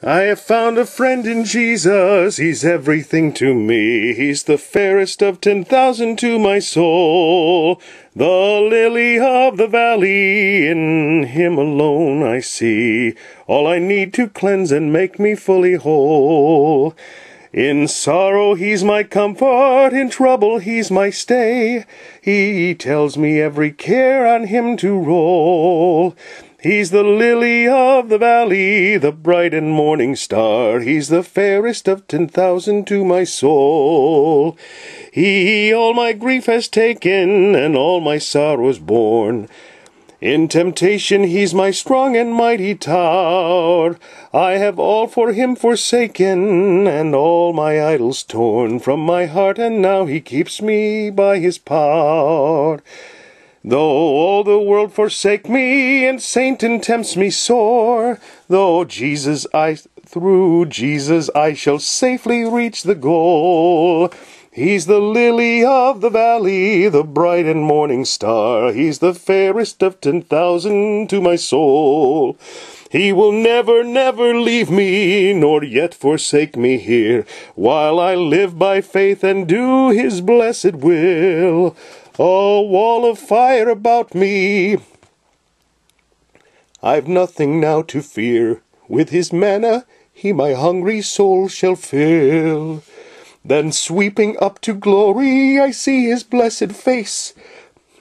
I have found a friend in Jesus, he's everything to me. He's the fairest of 10,000 to my soul. The lily of the valley, in him alone I see all I need to cleanse and make me fully whole. In sorrow he's my comfort, in trouble he's my stay. He tells me every care on him to roll. He's the lily of the valley, the bright and morning star. He's the fairest of 10,000 to my soul. He all my grief has taken, and all my sorrows borne. In temptation he's my strong and mighty tower. I have all for him forsaken, and all my idols torn from my heart, and now he keeps me by his power. Though all the world forsake me, and Satan tempts me sore, through Jesus I shall safely reach the goal. He's the lily of the valley, the bright and morning star. He's the fairest of 10,000 to my soul. He will never, never leave me, nor yet forsake me here, while I live by faith and do his blessed will. A wall of fire about me, I've nothing now to fear. With his manna he my hungry soul shall fill. Then sweeping up to glory I see his blessed face,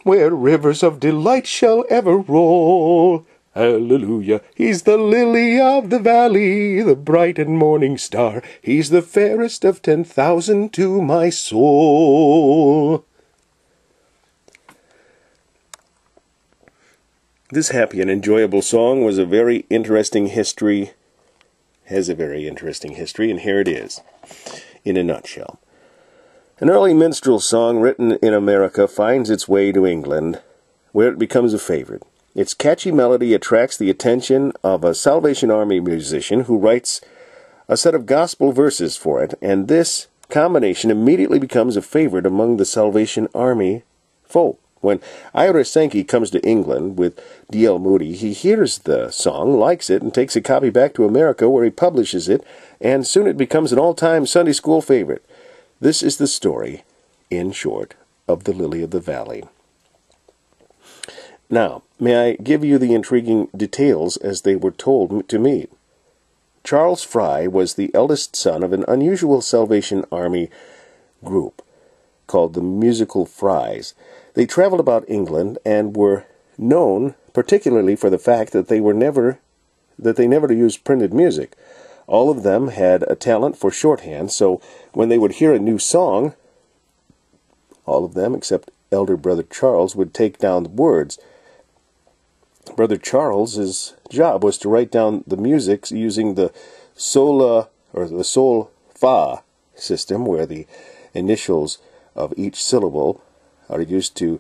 where rivers of delight shall ever roll. Hallelujah. He's the lily of the valley, the bright and morning star. He's the fairest of 10,000 to my soul. This happy and enjoyable song has a very interesting history, and here it is, in a nutshell. An early minstrel song written in America finds its way to England, where it becomes a favorite. Its catchy melody attracts the attention of a Salvation Army musician who writes a set of gospel verses for it, and this combination immediately becomes a favorite among the Salvation Army folk. When Ira Sankey comes to England with D.L. Moody, he hears the song, likes it, and takes a copy back to America where he publishes it, and soon it becomes an all-time Sunday school favorite. This is the story, in short, of the Lily of the Valley. Now, may I give you the intriguing details as they were told to me? Charles Fry was the eldest son of an unusual Salvation Army group called the Musical Frys. They traveled about England and were known particularly for the fact that they never used printed music. All of them had a talent for shorthand, so when they would hear a new song, all of them except elder Brother Charles would take down the words. Brother Charles's job was to write down the music using the sol fa system, where the initials of each syllable are used to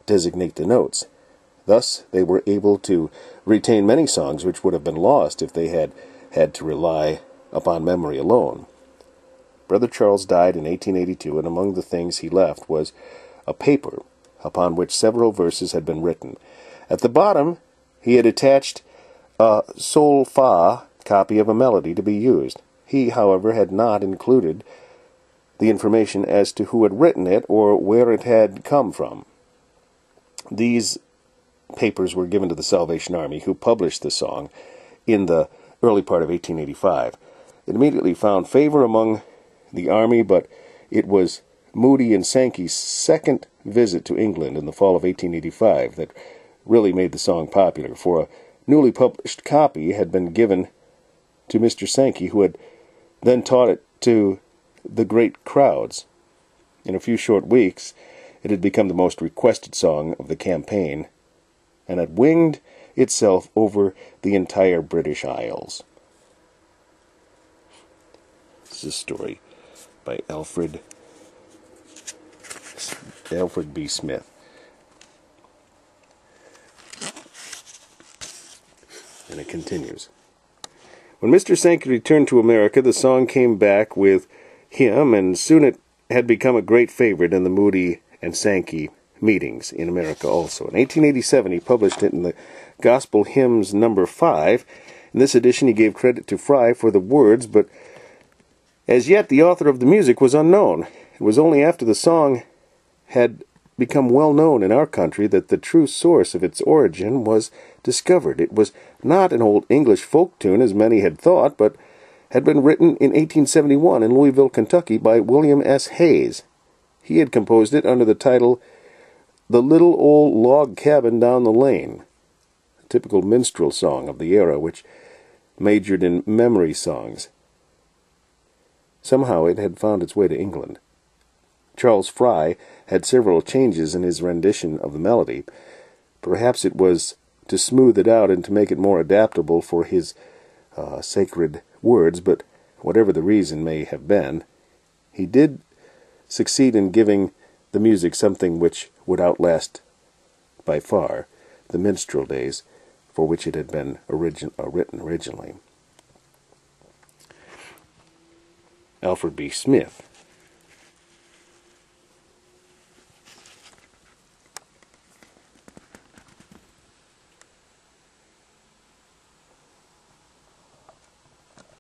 designate the notes. Thus, they were able to retain many songs which would have been lost if they had had to rely upon memory alone. Brother Charles died in 1882, and among the things he left was a paper upon which several verses had been written. At the bottom, he had attached a sol fa copy of a melody to be used. He, however, had not included the information as to who had written it or where it had come from. These papers were given to the Salvation Army, who published the song in the early part of 1885. It immediately found favor among the Army, but it was Moody and Sankey's second visit to England in the fall of 1885 that really made the song popular, for a newly published copy had been given to Mr. Sankey, who had then taught it to the great crowds. In a few short weeks, it had become the most requested song of the campaign, and had winged itself over the entire British Isles. This is a story by Alfred B. Smith. And it continues. When Mr. Sankey returned to America, the song came back with him, and soon it had become a great favorite in the Moody and Sankey meetings in America also. In 1887, he published it in the Gospel Hymns number 5, In this edition he gave credit to Fry for the words, but as yet the author of the music was unknown. It was only after the song had become well known in our country that the true source of its origin was discovered. It was not an old English folk tune, as many had thought, but had been written in 1871 in Louisville, Kentucky by William S. Hayes. He had composed it under the title "The Little Old Log Cabin Down the Lane," a typical minstrel song of the era which majored in memory songs. Somehow it had found its way to England. Charles Fry had several changes in his rendition of the melody. Perhaps it was to smooth it out and to make it more adaptable for his sacred words, but whatever the reason may have been, he did succeed in giving the music something which would outlast, by far, the minstrel days for which it had been written originally. Alfred B. Smith